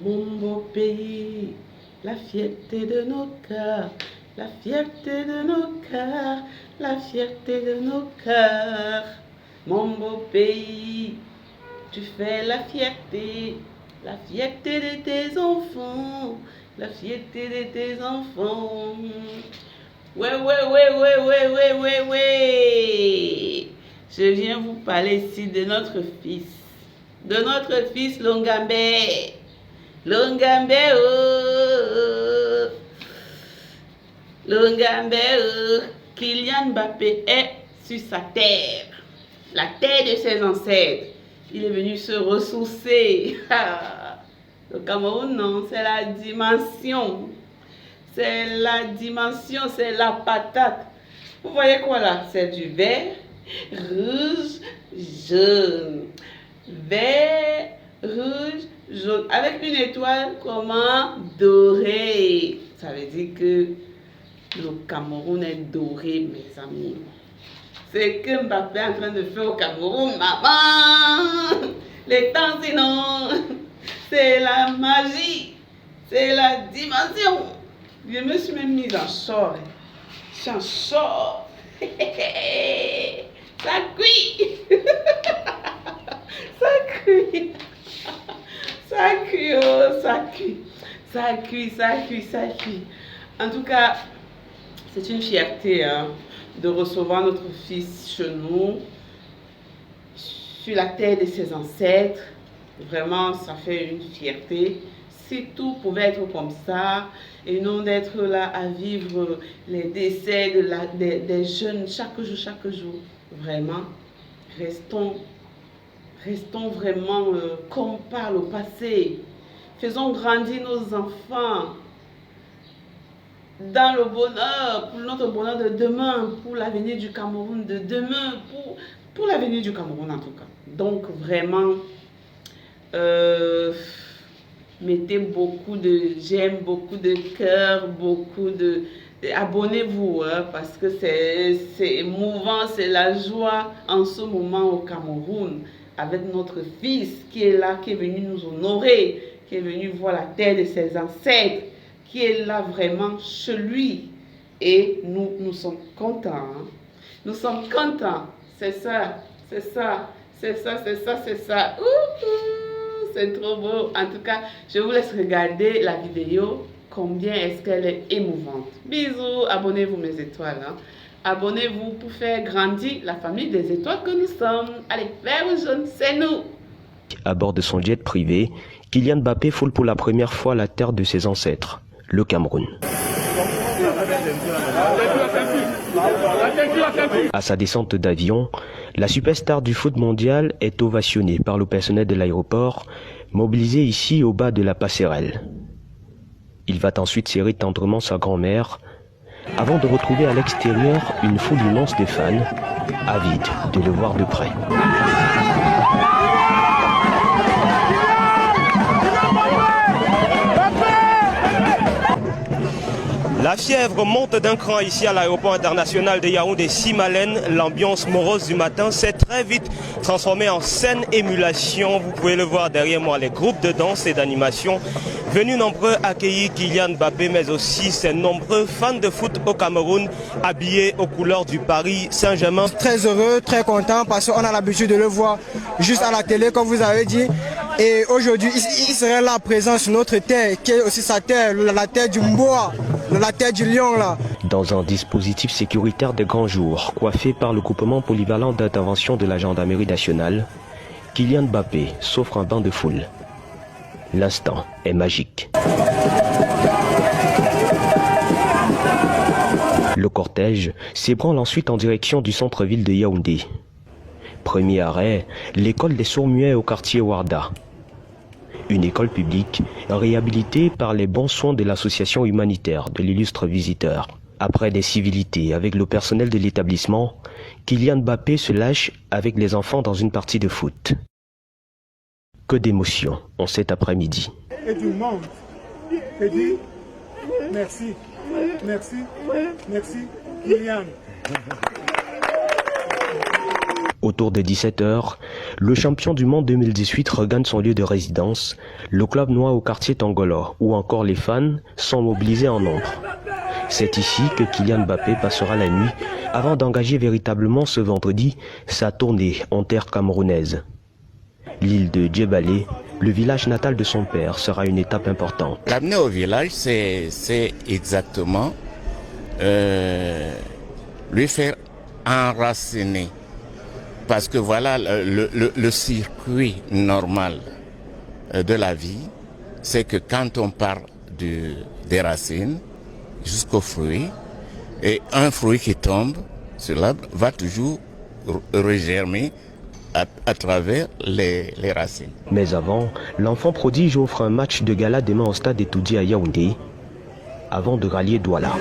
Mon beau pays, la fierté de nos cœurs, la fierté de nos cœurs, la fierté de nos cœurs. Mon beau pays, tu fais la fierté de tes enfants, la fierté de tes enfants. Ouais. Je viens vous parler ici de notre fils Longambé. Longambé, oh. Longambé, oh. Kylian Mbappé est sur sa terre, la terre de ses ancêtres. Il est venu se ressourcer. Le Cameroun, non, c'est la dimension. C'est la dimension, c'est la patate. Vous voyez quoi là? C'est du vert, rouge, jaune. Vert, rouge, jaune. Avec une étoile comment? Dorée. Ça veut dire que le Cameroun est doré, mes amis. C'est que Mbappé est en train de faire au Cameroun, maman. Les temps sinon, c'est la magie, c'est la dimension. Je me suis même mise en short. Je suis en short. Ça cuit. Ça cuit. Ça cuit, oh, ça cuit. Ça cuit, ça cuit, ça cuit. En tout cas, c'est une fierté de recevoir notre fils chez nous, sur la terre de ses ancêtres. Vraiment, ça fait une fierté. Si tout pouvait être comme ça, et non d'être là à vivre les décès des jeunes chaque jour. Vraiment, restons vraiment comme par le passé. Faisons grandir nos enfants dans le bonheur, pour notre bonheur de demain, pour l'avenir du Cameroun de demain, pour l'avenir du Cameroun en tout cas. Donc vraiment, mettez beaucoup de j'aime, beaucoup de cœur, beaucoup de abonnez-vous parce que c'est émouvant, c'est la joie en ce moment au Cameroun avec notre fils qui est là, qui est venu nous honorer, qui est venu voir la terre de ses ancêtres, qui est là vraiment chez lui. Et nous sommes contents. Hein? Nous sommes contents. C'est ça. C'est trop beau. En tout cas, je vous laisse regarder la vidéo. Combien est-ce qu'elle est émouvante. Bisous. Abonnez-vous mes étoiles. Hein? Abonnez-vous pour faire grandir la famille des étoiles que nous sommes. Allez, vert ou jaune, c'est nous. À bord de son jet privé, Kylian Mbappé foule pour la première fois la terre de ses ancêtres, le Cameroun. À sa descente d'avion, la superstar du foot mondial est ovationnée par le personnel de l'aéroport, mobilisé ici au bas de la passerelle. Il va ensuite serrer tendrement sa grand-mère, avant de retrouver à l'extérieur une foule immense de fans, avides de le voir de près. La fièvre monte d'un cran ici à l'aéroport international de Yaoundé-Simalène. L'ambiance morose du matin s'est très vite transformée en saine émulation. Vous pouvez le voir derrière moi, les groupes de danse et d'animation venus nombreux accueillir Kylian Mbappé, mais aussi ses nombreux fans de foot au Cameroun, habillés aux couleurs du Paris Saint-Germain. Très heureux, très content parce qu'on a l'habitude de le voir juste à la télé, comme vous avez dit. Et aujourd'hui, il serait là présent sur notre terre, qui est aussi sa terre, la terre du Mboa, la terre du lion là. Dans un dispositif sécuritaire de grand jour, coiffé par le groupement polyvalent d'intervention de la gendarmerie nationale, Kylian Mbappé s'offre un bain de foule. L'instant est magique. Le cortège s'ébranle ensuite en direction du centre-ville de Yaoundé. Premier arrêt, l'école des sourds-muets au quartier Warda. Une école publique réhabilitée par les bons soins de l'association humanitaire de l'illustre visiteur. Après des civilités avec le personnel de l'établissement, Kylian Mbappé se lâche avec les enfants dans une partie de foot. Que d'émotions en cet après-midi. Et tout le monde te dit merci, merci, Kylian. Autour de 17h, le champion du monde 2018 regagne son lieu de résidence, le club noir au quartier Tongolo, où encore les fans sont mobilisés en nombre. C'est ici que Kylian Mbappé passera la nuit avant d'engager véritablement ce vendredi sa tournée en terre camerounaise. L'île de Djebalé, le village natal de son père, sera une étape importante. L'amener au village, c'est exactement lui faire enraciner. Parce que voilà, le circuit normal de la vie, c'est que quand on part des racines jusqu'au fruit, et un fruit qui tombe sur l'arbre va toujours regermer à travers les racines. Mais avant, l'enfant prodige offre un match de gala demain au stade Etoudi à Yaoundé, avant de rallier Douala.